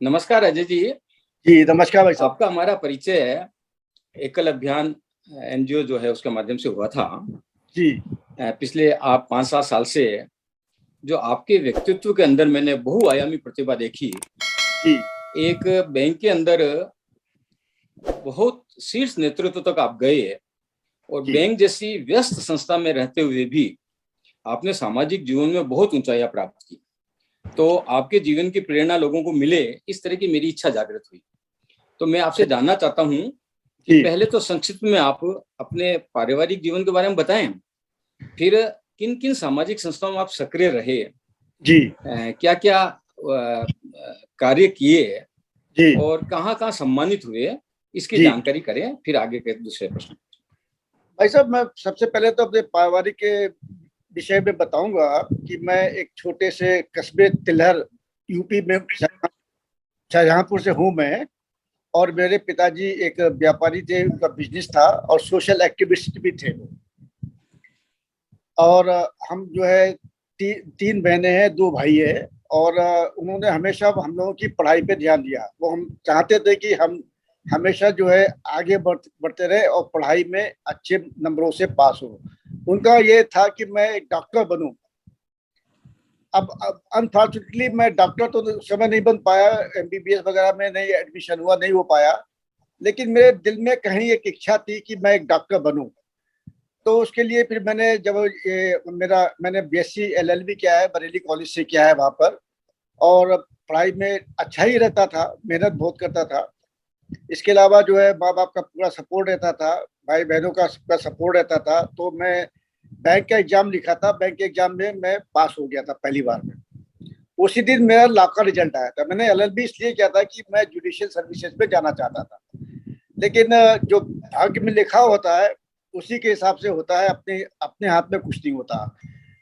नमस्कार अजय जी। जी नमस्कार भाई साहब। आपका हमारा परिचय एकल अभियान एनजीओ जो है उसके माध्यम से हुआ था। जी पिछले आप 5-7 साल से जो आपके व्यक्तित्व के अंदर मैंने बहुआयामी प्रतिभा देखी। जी एक बैंक के अंदर बहुत शीर्ष नेतृत्व तक आप गए और जी बैंक जैसी व्यस्त संस्था में रहते हुए भी आपने सामाजिक जीवन में बहुत ऊंचाइयां प्राप्त की। तो आपके जीवन की प्रेरणा लोगों को मिले, इस तरह की मेरी इच्छा जागृत हुई। तो मैं आपसे जानना चाहता हूं कि जी पहले तो संक्षिप्त में आप अपने पारिवारिक जीवन के बारे में बताएं, फिर किन किन सामाजिक संस्थाओं में आप सक्रिय रहे, जी क्या क्या कार्य किए जी और कहाँ कहाँ सम्मानित हुए, इसकी जी जानकारी करें, फिर आगे के दूसरे प्रश्न। भाई साहब, मैं सबसे पहले तो अपने पारिवारिक के विषय में बताऊंगा कि मैं एक छोटे से कस्बे तिलहर यूपी में शाहजहांपुर से हूं मैं। और मेरे पिताजी एक व्यापारी थे, उनका बिजनेस था और सोशल एक्टिविस्ट भी थे वो। और हम जो है तीन बहनें हैं, दो भाई है। और उन्होंने हमेशा हम लोगों की पढ़ाई पे ध्यान दिया। वो हम चाहते थे कि हम हमेशा जो है आगे बढ़ते रहे और पढ़ाई में अच्छे नंबरों से पास हो। उनका ये था कि मैं एक डॉक्टर बनूं। अब अनफॉर्चुनेटली मैं डॉक्टर तो उस समय नहीं बन पाया, एमबीबीएस वगैरह में नहीं एडमिशन हुआ, नहीं हो पाया। लेकिन मेरे दिल में कहीं एक इच्छा थी कि मैं एक डॉक्टर बनूं। तो उसके लिए फिर मैंने जब ये मैंने बीएससी एलएलबी किया है, बरेली कॉलेज से किया है वहाँ पर। और पढ़ाई में अच्छा ही रहता था, मेहनत बहुत करता था। इसके अलावा जो है माँ बाप का पूरा सपोर्ट रहता था, भाई बहनों का सबका सपोर्ट रहता था। तो मैं बैंक का एग्जाम लिखा था, बैंक के एग्जाम में मैं पास हो गया था पहली बार में। उसी दिन मेरा लॉ का रिजल्ट आया था। मैंने एलएलबी इसलिए किया था कि मैं जुडिशियल सर्विसेज में जाना चाहता था। लेकिन जो भाग्य में लिखा होता है उसी के हिसाब से होता है, अपने अपने हाथ में कुछ नहीं होता।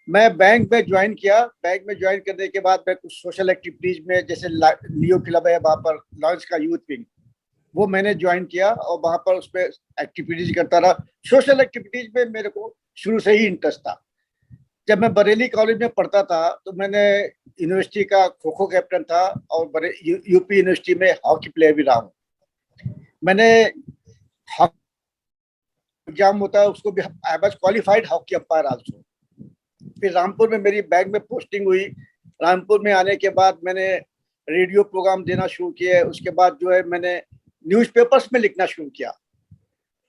मैं बैंक में ज्वाइन किया। बैंक में ज्वाइन करने के बाद मैं कुछ सोशल एक्टिविटीज में, जैसे लियो क्लब है वहाँ पर, लॉन्च का यूथ विंग, वो मैंने ज्वाइन किया और वहाँ पर उस पर एक्टिविटीज करता रहा। सोशल एक्टिविटीज में मेरे को शुरू से ही इंटरेस्ट था। जब मैं बरेली कॉलेज में पढ़ता था तो मैंने यूनिवर्सिटी का खो खो कैप्टन था और यूपी यूनिवर्सिटी में हॉकी प्लेयर भी रहा हूँ। मैंने एग्जाम होता है उसको भी, I was qualified hockey umpire also. फिर रामपुर में मेरी बैंक में पोस्टिंग हुई। रामपुर में आने के बाद मैंने रेडियो प्रोग्राम देना शुरू किया। उसके बाद जो है मैंने न्यूज़पेपर्स में लिखना शुरू किया।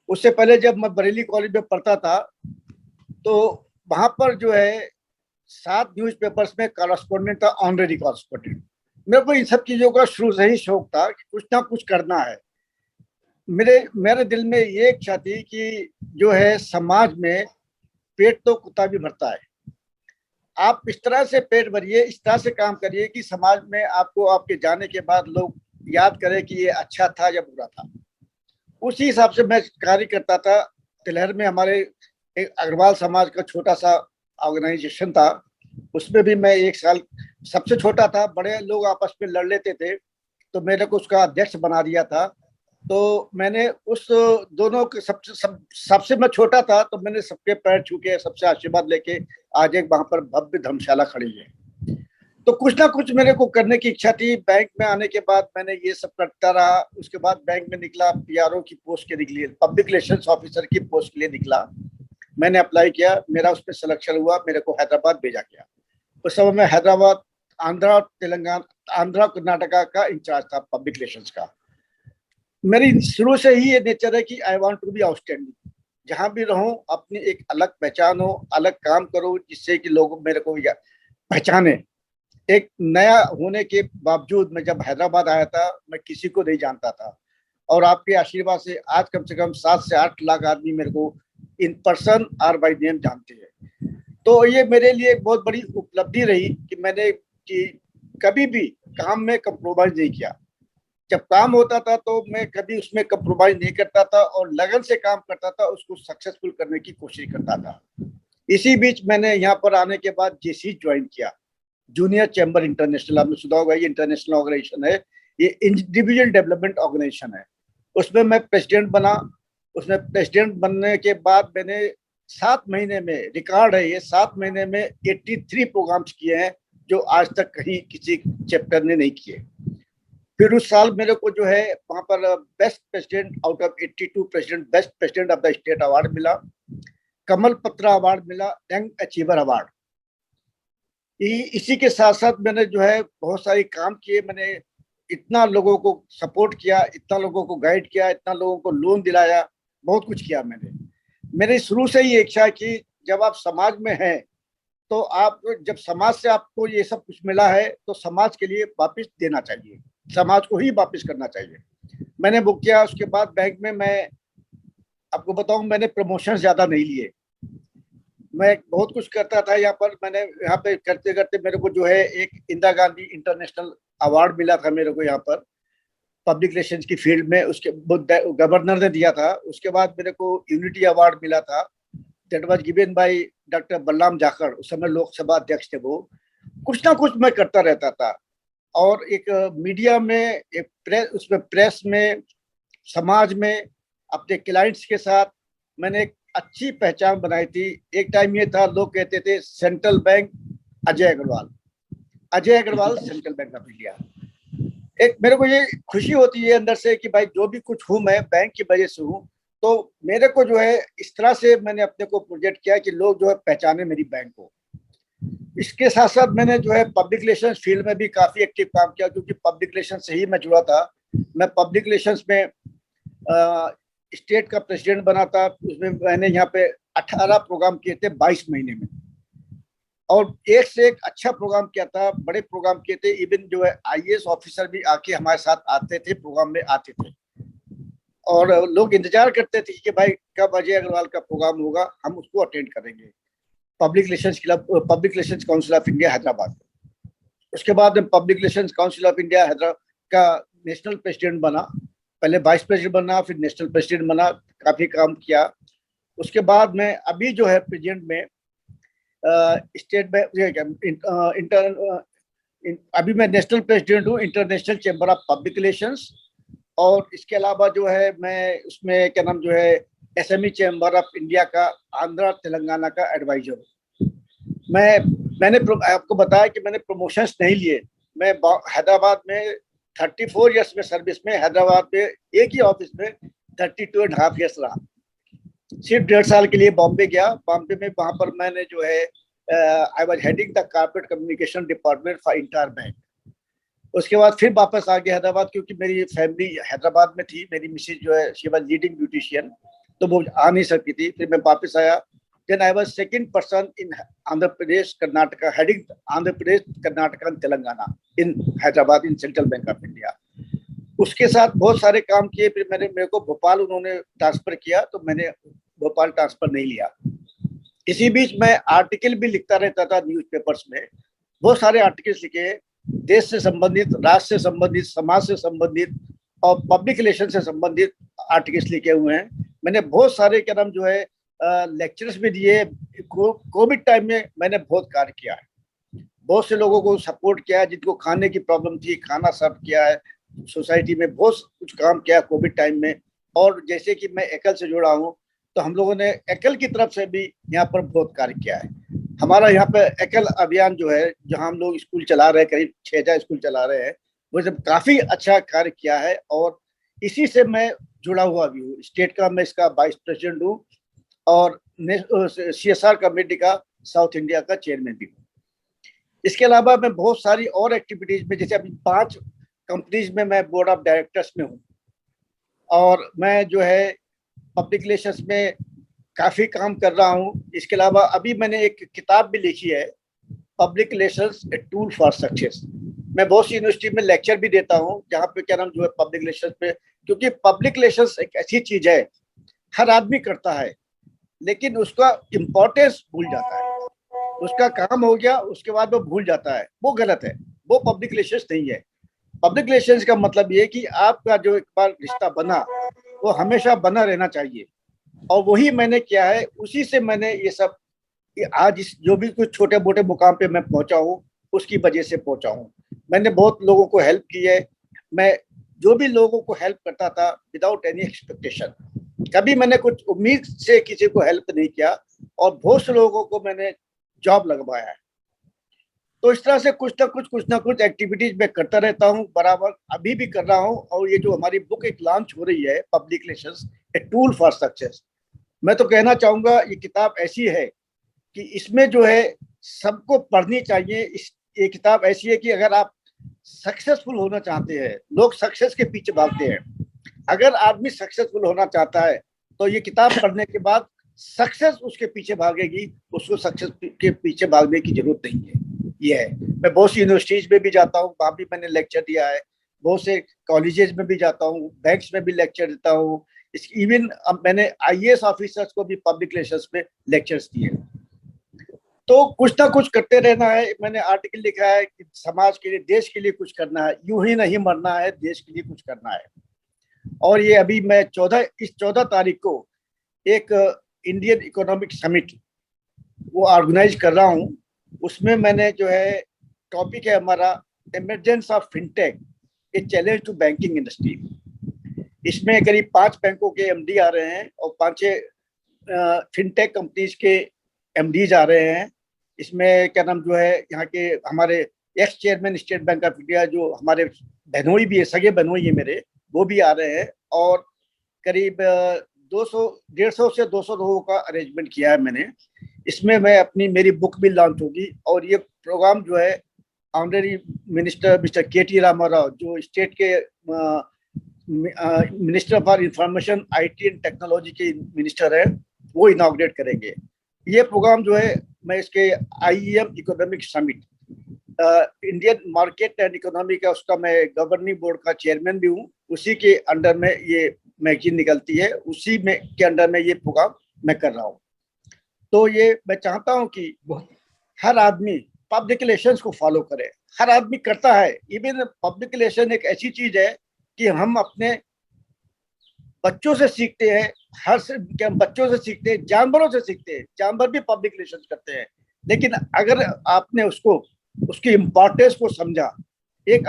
उससे पहले जब मैं बरेली कॉलेज में पढ़ता था तो वहां पर जो है 7 न्यूज़पेपर्स में कॉरेस्पॉन्डेंट था, ऑनरेरी कॉरेस्पॉन्डेंट। मेरे को इन सब चीजों का शुरू से ही शौक था कि कुछ ना कुछ करना है। मेरे मेरे दिल में ये इच्छा थी कि जो है समाज में पेट तो कुत्ता भी भरता है। आप इस तरह से पेट भरिए, इस तरह से काम करिए कि समाज में आपको आपके जाने के बाद लोग याद करें कि ये अच्छा था या बुरा था। उसी हिसाब से मैं कार्य करता था। तिलहर में हमारे एक अग्रवाल समाज का छोटा सा ऑर्गेनाइजेशन था, उसमें भी मैं 1 साल सबसे छोटा था। बड़े लोग आपस में लड़ लेते थे तो मेरे को उसका अध्यक्ष बना दिया था। तो मैंने उस दोनों के सबसे मैं छोटा था तो मैंने सबके पैर छू के सबसे आशीर्वाद लेके आज एक वहां पर भव्य धर्मशाला खड़ी है। तो कुछ ना कुछ मेरे को करने की इच्छा थी। बैंक में आने के बाद मैंने ये सब करता रहा। उसके बाद बैंक में निकला, पीआरओ की पोस्ट के लिए, पब्लिक रिलेशंस ऑफिसर की पोस्ट के लिए निकला। मैंने अप्लाई किया, मेरा उस पर सिलेक्शन हुआ, मेरे को हैदराबाद भेजा गया। उस समय मैं हैदराबाद, आंध्रा, तेलंगाना, आंध्रा कर्नाटका का इंचार्ज था पब्लिक रिलेशंस का। मेरी शुरू से ही ये नेचर है कि I want to be outstanding. जहां भी रहूं अपनी एक अलग पहचान हो, अलग काम करो जिससे कि लोग मेरे को पहचाने। एक नया होने के बावजूद मैं जब हैदराबाद आया था मैं किसी को नहीं जानता था। और आपके आशीर्वाद से आज कम से कम 7 से 8 लाख आदमी मेरे को इन पर्सन और बाय नेम जानते हैं। तो ये मेरे लिए एक बहुत बड़ी उपलब्धि रही कि मैंने कि कभी भी काम में कंप्रोमाइज नहीं किया। जब काम होता था तो मैं कभी उसमें कंप्रोमाइज नहीं करता था और लगन से काम करता था, उसको सक्सेसफुल करने की कोशिश करता था। इसी बीच मैंने यहाँ पर आने के बाद जेसी ज्वाइन किया, जूनियर चैम्बर इंटरनेशनल। आपने सुना होगा, ये इंटरनेशनल ऑर्गेनाइजेशन है, ये इंडिविजुअल डेवलपमेंट ऑर्गेनाइजेशन है। उसमें मैं प्रेसिडेंट बना। उसमें प्रेसिडेंट बनने के बाद मैंने 7 महीने में, रिकॉर्ड है ये, 7 महीने में 83 प्रोग्राम्स किए हैं जो आज तक कहीं किसी चैप्टर ने नहीं किए। फिर उस साल मेरे को जो है वहां पर best president out of 82 president, best president of the state award मिला, कमल पत्रा अवार्ड मिला, यंग अचीवर अवार्ड। इसी के साथ साथ मैंने जो है बहुत सारे काम किए। मैंने इतना लोगों को सपोर्ट किया, इतना लोगों को गाइड किया, इतना लोगों को लोन दिलाया, बहुत कुछ किया मैंने। मेरे शुरू से ही इच्छा कि जब आप समाज में हैं तो आप, जब समाज से आपको ये सब कुछ मिला है तो समाज के लिए वापस देना चाहिए, समाज को ही वापस करना चाहिए। मैंने वो किया। उसके बाद बैंक में मैं आपको बताऊं, मैंने प्रमोशन ज्यादा नहीं लिए। मैं बहुत कुछ करता था यहाँ पर। मैंने यहाँ पे करते करते मेरे को जो है एक इंदिरा गांधी इंटरनेशनल अवार्ड मिला था मेरे को यहाँ पर पब्लिक रिलेशंस की फील्ड में, उसके गवर्नर ने दिया था। उसके बाद मेरे को यूनिटी अवार्ड मिला था, that was given by doctor Balram Jakhar, उस समय लोकसभा अध्यक्ष थे वो। कुछ ना कुछ मैं करता रहता था। और एक मीडिया में, एक प्रेस, उसमें प्रेस में, समाज में, अपने क्लाइंट्स के साथ मैंने एक अच्छी पहचान बनाई थी। एक टाइम ये था, लोग कहते थे central bank Ajay Agrawal, Ajay Agrawal central bank of India. एक मेरे को ये खुशी होती है अंदर से कि भाई जो भी कुछ हूँ मैं बैंक की वजह से हूँ। तो मेरे को जो है इस तरह से मैंने अपने को प्रोजेक्ट किया कि लोग जो है पहचाने मेरी बैंक को। इसके साथ साथ मैंने जो है पब्लिक रिलेशंस फील्ड में भी काफी एक्टिव काम किया, क्योंकि पब्लिक रिलेशन से ही मैं जुड़ा था। मैं पब्लिक रिलेशंस में स्टेट का प्रेसिडेंट बना था। उसमें मैंने यहाँ पे 18 प्रोग्राम किए थे 22 महीने में, और एक से एक अच्छा प्रोग्राम किया था, बड़े प्रोग्राम किए थे। इवन जो है आईएएस ऑफिसर भी आके हमारे साथ आते थे, प्रोग्राम में आते थे, और लोग इंतजार करते थे कि भाई कब अजय अग्रवाल का प्रोग्राम होगा, हम उसको अटेंड करेंगे। Public relations club, public relations council of India Hyderabad. उसके बाद मैं public relations council of India Hyderabad का नेशनल प्रेसिडेंट बना। पहले वाइस प्रेसिडेंट बना, फिर नेशनल प्रेसिडेंट बना, काफी काम किया। उसके बाद मैं अभी जो है प्रेसिडेंट में स्टेट बैंक अभी मैं नेशनल प्रेसिडेंट हूँ international chamber of public relations. और इसके अलावा जो है मैं उसमें क्या नाम जो है एसएमई चैम्बर ऑफ इंडिया का आंध्रा तेलंगाना का एडवाइजर हूँ। मैंने आपको बताया कि मैंने प्रमोशंस नहीं लिए। मैं हैदराबाद में 34 ईयर्स में सर्विस में, हैदराबाद में एक ही ऑफिस में 32.5 ईयर्स रहा। सिर्फ 1.5 साल के लिए बॉम्बे गया। बॉम्बे में वहां पर मैंने जो है I was heading the corporate communication department for entire bank. उसके बाद फिर वापस आ गया हैदराबाद, क्योंकि मेरी फैमिली हैदराबाद में थी। मेरी मिसेज जो है शी वाज लीडिंग ब्यूटिशियन, तो वो आ नहीं सकती थी। फिर मैं वापस आया। Then I was second person in Andhra Pradesh Karnataka, heading Andhra Pradesh Karnataka and Telangana in Hyderabad in central bank of India. उसके साथ बहुत सारे काम किए। फिर मेरे को भोपाल उन्होंने ट्रांसफर किया, तो मैंने भोपाल ट्रांसफर नहीं लिया। इसी बीच मैं आर्टिकल भी लिखता रहता था न्यूज़पेपर्स में। बहुत सारे आर्टिकल्स लिखे, देश से संबंधित, राष्ट्र से संबंधित, समाज से संबंधित और पब्लिक रिलेशन से संबंधित आर्टिकल्स लिखे हुए हैं। मैंने बहुत सारे क्या नाम जो है लेक्चर्स भी दिए। कोविड टाइम में मैंने बहुत कार्य किया है, बहुत से लोगों को सपोर्ट किया है जिनको खाने की प्रॉब्लम थी, खाना सर्व किया है सोसाइटी में, बहुत कुछ काम किया कोविड टाइम में। और जैसे कि मैं एकल से जुड़ा हूँ, तो हम लोगों ने एकल की तरफ से भी यहाँ पर बहुत कार्य किया है। हमारा यहाँ पे एकल अभियान जो है, जहाँ हम लोग स्कूल चला रहे हैं, करीब 6,000 स्कूल चला रहे हैं, वो सब काफी अच्छा कार्य किया है। और इसी से मैं जुड़ा हुआ भी हूँ। स्टेट का मैं इसका वाइस प्रेसिडेंट हूँ, और CSR कमेटी का साउथ इंडिया का चेयरमैन भी हूँ। इसके अलावा मैं बहुत सारी और एक्टिविटीज में, जैसे अभी 5 कंपनीज में मैं बोर्ड ऑफ डायरेक्टर्स में हूँ। और मैं जो है पब्लिक रिलेशंस में काफी काम कर रहा हूँ। इसके अलावा अभी मैंने एक किताब भी लिखी है, public relations a tool for success. मैं बहुत सी यूनिवर्सिटी में लेक्चर भी देता हूँ, जहाँ पे क्या नाम जो है पब्लिक रिलेशंस पे, क्योंकि पब्लिक रिलेशंस एक ऐसी चीज है, हर आदमी करता है, लेकिन उसका इम्पोर्टेंस भूल जाता है। उसका काम हो गया, उसके बाद वो भूल जाता है, वो गलत है। वो पब्लिक रिलेशंस नहीं है। पब्लिक रिलेशंस का मतलब ये कि आपका जो एक बार रिश्ता बना, वो हमेशा बना रहना चाहिए। और वही मैंने किया है, उसी से मैंने ये सब आज इस जो भी कुछ छोटे मोटे मुकाम पे मैं पहुंचा हूँ, उसकी वजह से पहुंचा हूँ। मैंने बहुत लोगों को हेल्प की है। मैं जो भी लोगों को हेल्प करता था विदाउट एनी एक्सपेक्टेशन, कभी मैंने कुछ उम्मीद से किसी को हेल्प नहीं किया, और बहुत से लोगों को मैंने जॉब लगवाया है। तो इस तरह से कुछ ना कुछ एक्टिविटीज मैं करता रहता हूँ बराबर, अभी भी कर रहा हूँ। और ये जो हमारी बुक एक लॉन्च हो रही है, public relations a tool for success, मैं तो कहना चाहूंगा ये किताब ऐसी है कि इसमें जो है सबको पढ़नी चाहिए। ये किताब ऐसी है कि अगर आप सक्सेसफुल होना चाहते हैं, लोग सक्सेस के पीछे भागते हैं, अगर आदमी सक्सेसफुल होना चाहता है तो ये किताब पढ़ने के बाद सक्सेस उसके पीछे भागेगी, उसको सक्सेस के पीछे भागने की जरूरत नहीं है। ये है, मैं बहुत सी यूनिवर्सिटीज में भी जाता हूँ, वहां भी मैंने लेक्चर दिया है, बहुत से कॉलेजेस में भी जाता हूँ, बैंक्स में भी लेक्चर देता हूँ, इवन अब मैंने आईएएस ऑफिसर्स को भी पब्लिक रिलेशंस में लेक्चर्स दिए। तो कुछ ना कुछ करते रहना है। मैंने आर्टिकल लिखा है कि समाज के लिए, देश के लिए कुछ करना है, यूं ही नहीं मरना है, देश के लिए कुछ करना है। और ये अभी मैं इस 14 तारीख को एक इंडियन इकोनॉमिक समिट वो ऑर्गेनाइज कर रहा हूँ। उसमें मैंने जो है टॉपिक है हमारा emergence of fintech, a challenge to banking industry. इसमें करीब 5 बैंकों के एमडी आ रहे हैं और 5 फिनटेक कंपनीज के एमडीज आ रहे हैं। इसमें क्या नाम जो है यहाँ के हमारे x chairman state bank of India, जो हमारे बहनोई भी है, सगे बहनोई है मेरे, वो भी आ रहे हैं। और करीब 150 से 200 लोगों का अरेंजमेंट किया है मैंने। इसमें मेरी बुक भी लॉन्च होगी। और ये प्रोग्राम जो है honorary minister mister K T. Rama Rao, जो स्टेट के minister for information, IT and technology के मिनिस्टर है, वो इनॉग्रेट करेंगे। ये प्रोग्राम जो है मैं इसके IEM economic summit, Indian market and economy का, उसका मैं गवर्निंग बोर्ड का चेयरमैन भी हूँ। उसी के अंडर में ये मैगजीन निकलती है, उसी में के अंडर में ये प्रोग्राम मैं कर रहा हूँ। तो ये मैं चाहता हूँ कि हर आदमी पब्लिक रिलेशंस को फॉलो करे। हर आदमी करता है। इवन पब्लिक रिलेशन एक ऐसी चीज है कि हम अपने बच्चों से सीखते हैं, बच्चों से सीखते हैं, जानवरों से सीखते हैं, जानवर भी पब्लिक रिलेशन करते हैं। लेकिन अगर आपने उसकी इम्पोर्टेंस को समझा, एक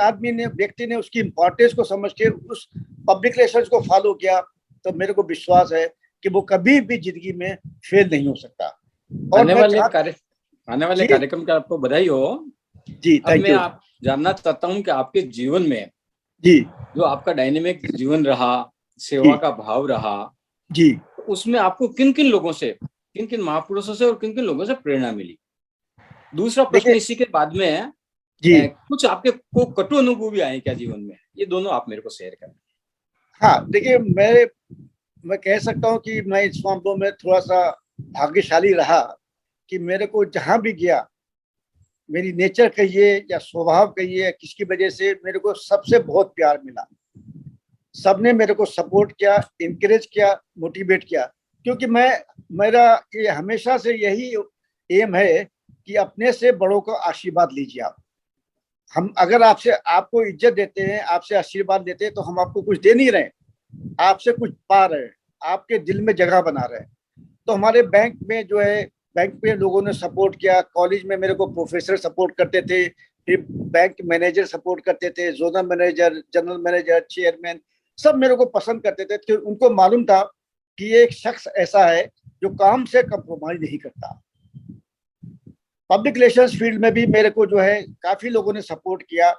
व्यक्ति ने उसकी इम्पोर्टेंस को समझ के उस पब्लिक रिलेशंस को फॉलो किया, तो मेरे को विश्वास है कि वो कभी भी जिंदगी में फेल नहीं हो सकता। और आने वाले कार्यक्रम का आपको बधाई हो जी। अब मैं आप जानना चाहता हूँ कि आपके जीवन में जी, जो आपका डायनेमिक जीवन रहा, सेवा का भाव रहा जी, तो उसमें आपको किन किन लोगों से, किन किन महापुरुषों से और किन किन लोगों से प्रेरणा मिली? दूसरा प्रश्न इसी के बाद में है, कुछ आपके को कटु अनुभव भी आए क्या जीवन में? ये दोनों आप मेरे को शेयर करें। हाँ, देखिए मैं कह सकता हूँ कि मैं इस मामलों में थोड़ा सा भाग्यशाली रहा कि मेरे को जहां भी गया, मेरी नेचर कहिए या स्वभाव कहिए, किसकी वजह से मेरे को सबसे बहुत प्यार मिला। सबने मेरे को सपोर्ट किया, इंकरेज किया, मोटिवेट किया। क्योंकि मेरा ये हमेशा से यही एम है कि अपने से बड़ों का आशीर्वाद लीजिए आप। हम अगर आपको इज्जत देते हैं, आपसे आशीर्वाद देते हैं, तो हम आपको कुछ दे नहीं रहे, आपसे कुछ पा रहे हैं, आपके दिल में जगह बना रहे हैं। तो हमारे बैंक में जो है, बैंक में लोगों ने सपोर्ट किया। कॉलेज में मेरे को प्रोफेसर सपोर्ट करते थे, फिर बैंक मैनेजर सपोर्ट करते थे, zonal manager, general manager, chairman, सब मेरे को पसंद करते थे। तो उनको मालूम था कि ये एक शख्स ऐसा है जो काम से कंप्रोमाइज नहीं करता। पब्लिक रिलेशंस फील्ड में भी मेरे को जो है काफी लोगों ने सपोर्ट किया,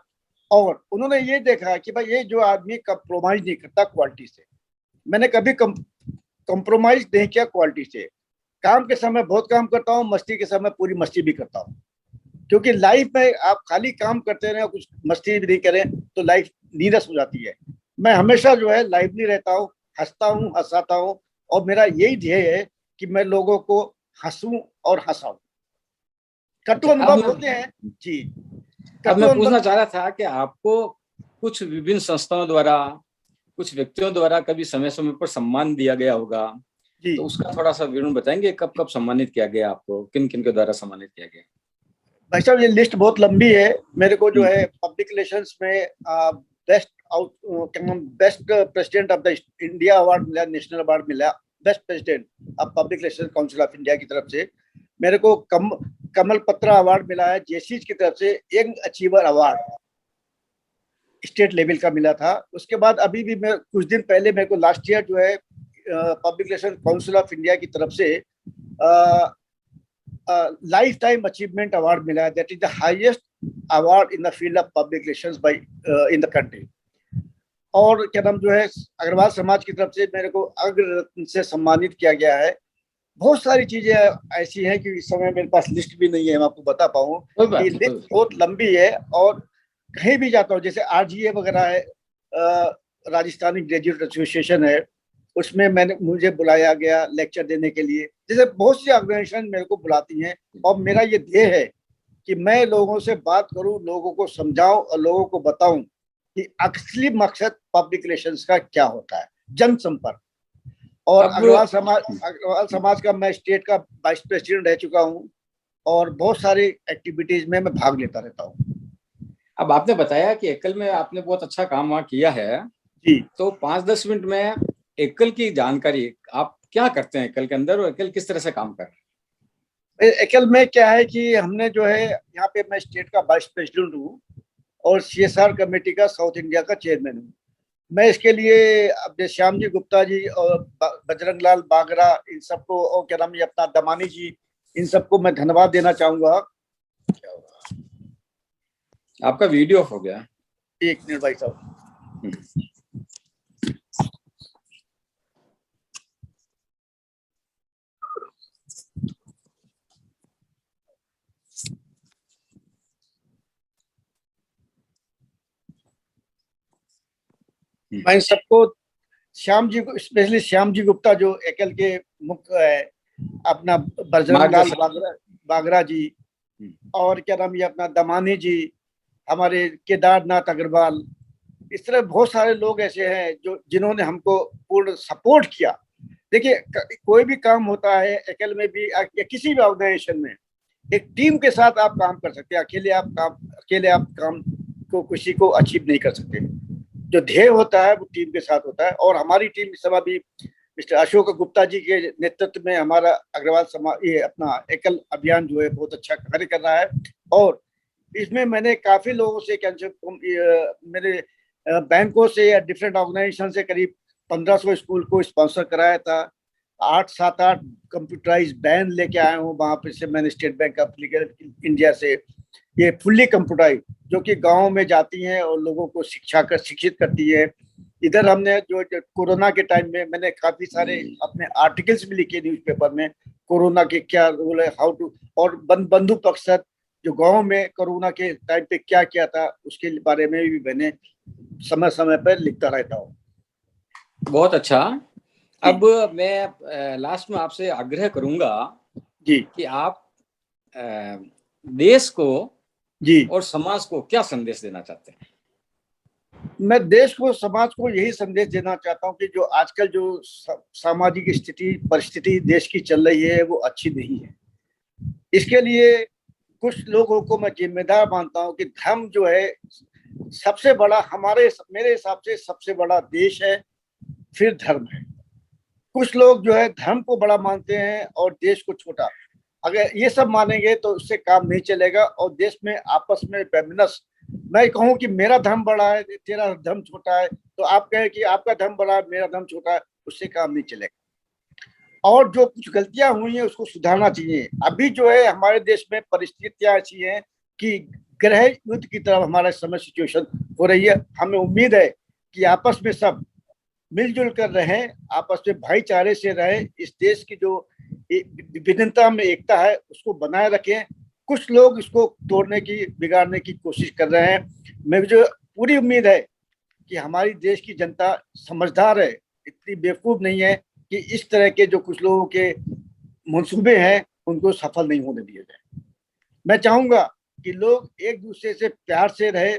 और उन्होंने ये देखा कि भाई ये जो आदमी कंप्रोमाइज नहीं करता क्वालिटी से। मैंने कभी कंप्रोमाइज नहीं किया क्वालिटी से। काम के समय बहुत काम करता हूँ, मस्ती के समय पूरी मस्ती भी करता हूँ। क्योंकि लाइफ में आप खाली काम करते रहे, कुछ मस्ती भी नहीं करें तो लाइफ नीरस हो जाती है। मैं हमेशा जो है लाइवली रहता हूँ, हंसता हूँ, हंसाता हूँ, और मेरा यही ध्येय है कि मैं लोगों को हंसूं और हंसाऊं। कटु अनुभव होते हैं जी। अब मैं पूछना चाह रहा था कि आपको कुछ विभिन्न संस्थाओं द्वारा, कुछ व्यक्तियों द्वारा कभी समय समय पर सम्मान दिया गया होगा, तो उसका थोड़ा सा विवरण बताएंगे, कब कब सम्मानित किया गया आपको, किन किन के द्वारा सम्मानित किया गया? भाई साहब, ये लिस्ट बहुत लंबी है। मेरे को जो है पब्लिक रिलेशंस में best president of the India award मिला, नेशनल अवार्ड मिला, best president of public relations council of India की तरफ से। मेरे को कमल पत्रा अवार्ड मिला है जेसीज की तरफ से, young achiever award state level का मिला था। उसके बाद अभी भी मैं कुछ दिन पहले मेरे को लास्ट ईयर जो है public relation council of India की तरफ से लाइफ टाइम अचीवमेंट अवार्ड मिला है, that is the highest award in the field of public relations by in the country. और क्या नाम जो है अग्रवाल समाज की तरफ से मेरे को अग्र रत्न से सम्मानित किया गया है। बहुत सारी चीजें ऐसी हैं कि इस समय मेरे पास लिस्ट भी नहीं है, मैं आपको बता पाऊँ कि लिस्ट बहुत लंबी है। और कहीं भी जाता हूँ, जैसे आरजीए वगैरह है, राजस्थानी ग्रेजुएट एसोसिएशन है, उसमें मुझे बुलाया गया लेक्चर देने के लिए। जैसे बहुत सी ऑर्गेनाइजेशन मेरे को बुलाती हैं, और मेरा ये ध्येय है कि मैं लोगों से बात करूं, लोगों को समझाऊं और लोगों को बताऊं कि असली मकसद पब्लिक रिलेशंस का क्या होता है, जनसंपर्क। और अग्रवाल समाज का मैं स्टेट का वाइस प्रेसिडेंट रह चुका हूं, और बहुत सारी एक्टिविटीज में मैं भाग लेता रहता हूं। अब आपने बताया कि एकल में आपने बहुत अच्छा काम वहाँ किया है जी, तो 5-10 मिनट में एकल की जानकारी, आप क्या करते हैं एकल के अंदर और एकल किस तरह से काम कर रहे हैं? एकल में क्या है कि हमने जो है यहाँ पे मैं स्टेट का वाइस प्रेसिडेंट हूँ और सीएसआर कमेटी का साउथ इंडिया का चेयरमैन हूँ। मैं इसके लिए अपने श्याम जी गुप्ता जी और बजरंग लाल बागरा, इन सबको, और क्या नाम है अपना दमानी जी, इन सबको मैं धन्यवाद देना चाहूंगा। क्या होगा, आपका वीडियो ऑफ हो गया। एक मिनट भाई साहब। मैं सबको श्याम जी, स्पेशली श्याम जी गुप्ता जो एकल के मुख्य है, अपना बजरंग लाल बागरा जी, और क्या नाम ये अपना दमानी जी, हमारे केदारनाथ अग्रवाल, इस तरह बहुत सारे लोग ऐसे हैं जो जिन्होंने हमको पूर्ण सपोर्ट किया। देखिए, कोई भी काम होता है एकल में भी या किसी भी ऑर्गेनाइजेशन में, एक टीम के साथ आप काम कर सकते हैं। अकेले आप काम को किसी को अचीव नहीं कर सकते। जो ध्येय होता है वो टीम के साथ होता है। और हमारी टीम इस समय भी मिस्टर अशोक गुप्ता जी के नेतृत्व में हमारा अग्रवाल समाज, ये अपना एकल अभियान जो है बहुत अच्छा कार्य कर रहा है। और इसमें मैंने काफी लोगों से, मेरे बैंकों से या डिफरेंट ऑर्गेनाइजेशन से करीब 1500 स्कूल को स्पॉन्सर कराया था। 8-7-8 कंप्यूटराइज वैन लेके आया हूँ वहां पर से, मैंने स्टेट बैंक ऑफ इंडिया से, ये फुल्ली कंप्यूटराइज, जो कि गाँव में जाती हैं और लोगों को शिक्षित करती है। इधर हमने जो कोरोना के टाइम में मैंने काफी सारे अपने आर्टिकल्स भी लिखे न्यूज़पेपर में, कोरोना के क्या रोल है, हाउ टू, और बंधु पक्षत जो गांव में कोरोना के टाइम पे क्या किया था, उसके बारे में भी मैंने समय समय पर लिखता रहता हूँ। बहुत अच्छा। अब मैं लास्ट में आपसे आग्रह करूंगा जी कि आप देश को जी और समाज को क्या संदेश देना चाहते हैं? मैं देश को, समाज को यही संदेश देना चाहता हूँ कि जो आजकल जो सामाजिक परिस्थिति देश की चल रही है वो अच्छी नहीं है। इसके लिए कुछ लोगों को मैं जिम्मेदार मानता हूँ कि धर्म जो है सबसे बड़ा, मेरे हिसाब से सबसे बड़ा देश है, फिर धर्म है। कुछ लोग जो है धर्म को बड़ा मानते हैं और देश को छोटा। अगर ये सब मानेंगे तो उससे काम नहीं चलेगा और देश में आपस में फेमिनस, मैं कहूँ कि मेरा धर्म बड़ा है, तेरा धर्म छोटा है, तो आप कहें कि आपका धर्म बड़ा है, मेरा धर्म छोटा है, उससे काम नहीं चलेगा। और जो कुछ गलतियां हुई हैं उसको सुधारना चाहिए। अभी जो है हमारे देश में परिस्थितियां ऐसी हैं कि ग्रह युद्ध की तरफ हमारा समय सिचुएशन हो रही है। हमें उम्मीद है कि आपस में सब मिलजुल कर रहें, आपस में भाईचारे से रहें, इस देश की जो विभिन्नता में एकता है उसको बनाए रखें। कुछ लोग इसको तोड़ने की, बिगाड़ने की कोशिश कर रहे हैं। मुझे जो पूरी उम्मीद है कि हमारी देश की जनता समझदार है, इतनी बेवकूफ नहीं है कि इस तरह के जो कुछ लोगों के मंसूबे हैं उनको सफल नहीं होने दिए जाए। मैं चाहूंगा कि लोग एक दूसरे से प्यार से रहे,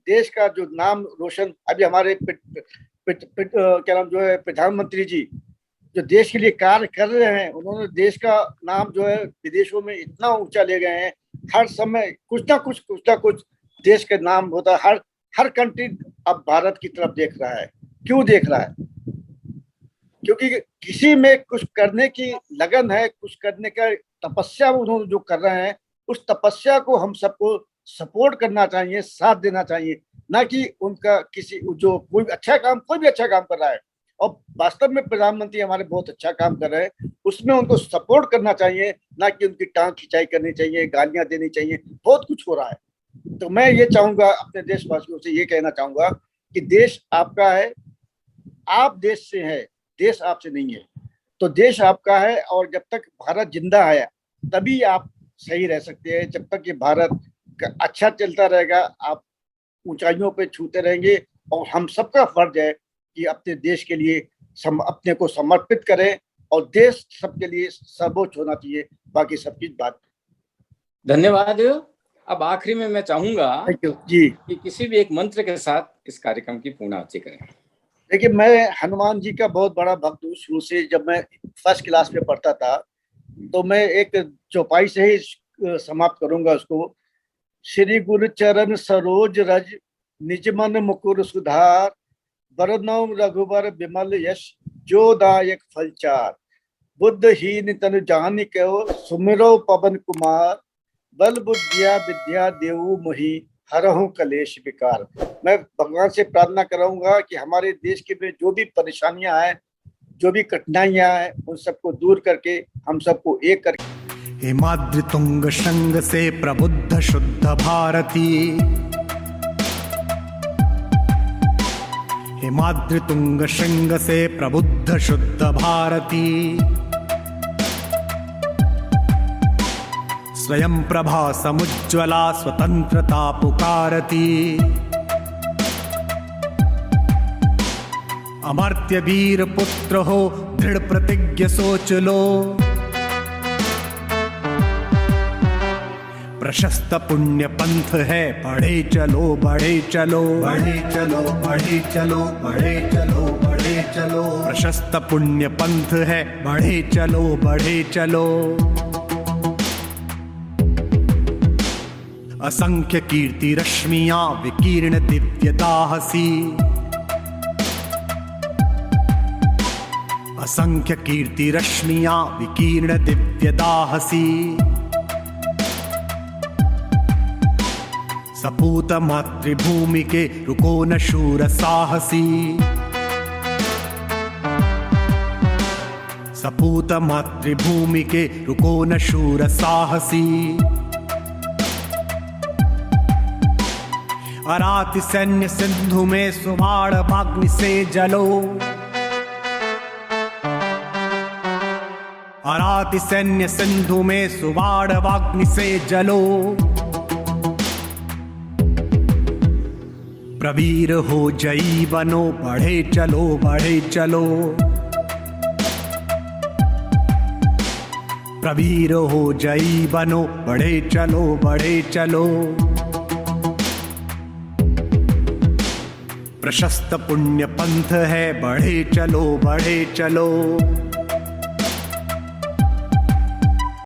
देश का जो नाम रोशन, अभी हमारे क्या नाम जो है प्रधानमंत्री जी जो देश के लिए कार्य कर रहे हैं, उन्होंने देश का नाम जो है विदेशों में इतना ऊंचा ले गए हैं। हर समय कुछ ना कुछ देश का नाम होता है। हर कंट्री अब भारत की तरफ देख रहा है। क्यों देख रहा है? क्योंकि किसी में कुछ करने की लगन है, कुछ करने का तपस्या उन्होंने जो कर रहे हैं, उस तपस्या को हम सबको सपोर्ट करना चाहिए, साथ देना चाहिए, ना कि उनका किसी जो कोई भी अच्छा काम कर रहा है और वास्तव में प्रधानमंत्री हमारे बहुत अच्छा काम कर रहे हैं, उसमें उनको सपोर्ट करना चाहिए, ना कि उनकी टांग खिंचाई करनी चाहिए, गालियां देनी चाहिए। बहुत कुछ हो रहा है। तो मैं ये चाहूंगा, अपने देशवासियों से ये कहना चाहूंगा कि देश आपका है, आप देश से है, देश आपसे नहीं है। तो देश आपका है, और जब तक भारत जिंदा है तभी आप सही रह सकते हैं। जब तक ये भारत अच्छा चलता रहेगा, आप ऊंचाइयों पे छूते रहेंगे। और हम सबका फर्ज है कि अपने देश के लिए अपने को समर्पित करें, और देश सबके लिए सर्वोच्च होना चाहिए, बाकी सब चीज बात। धन्यवाद। अब आखिरी में मैं चाहूंगा थैंक यू जी कि किसी भी एक मंत्र के साथ इस कार्यक्रम की पूर्णाहुति करें। देखिए, मैं हनुमान जी का बहुत बड़ा भक्त हूँ शुरू से। जब मैं फर्स्ट क्लास में पढ़ता था, तो मैं एक चौपाई से ही समाप्त करूंगा उसको। श्री गुरु चरण सरोज रज, निज मन मुकुर सुधार, बरनौ रघुबर विमल यश, जो दायक फलचार। बुद्धहीन तनु जानिको, सुमिरो पवन कुमार, बल बुद्धिया विद्या देवु मोहि, हरहु कलेश विकार। मैं भगवान से प्रार्थना कराऊंगा कि हमारे देश के में जो भी परेशानियां हैं, जो भी कठिनाइयां हैं, उन सबको दूर करके हम सबको एक करके। हिमाद्रितुंग शृंग से प्रबुद्ध शुद्ध भारती, हिमाद्रितुंग शृंग से प्रबुद्ध शुद्ध भारती, स्वयं प्रभा समुज्ज्वला स्वतंत्रता पुकारती, अमर्त्य वीर पुत्र हो दृढ़ प्रतिज्ञ सोच लो, प्रशस्त पुण्य पंथ है बढ़े चलो बढ़े चलो बढ़े चलो बढ़े चलो बढ़े चलो बढ़े चलो, प्रशस्त पुण्य पंथ है बढ़े चलो बढ़े चलो। असंख्य कीर्ति रश्मियां विकीर्ण दिव्य दाहसी, असंख्य कीर्ति रश्मियां विकीर्ण दिव्य दाहसी, सपूत मातृभूमि के रुको न शूर साहसी, सपूत मातृभूमि के रुको न शूर साहसी, अराति सैन्य सिंधु में सुबाण वाग्नि से जलो, अराति सैन्य सिंधु में सुबाण वाग्नि से जलो, प्रवीर हो जई बनो बढ़े चलो बढ़े चलो, प्रवीर हो जई बनो बढ़े चलो बढ़े चलो, प्रशस्त पुण्य पंथ है बढ़े चलो बढ़े चलो।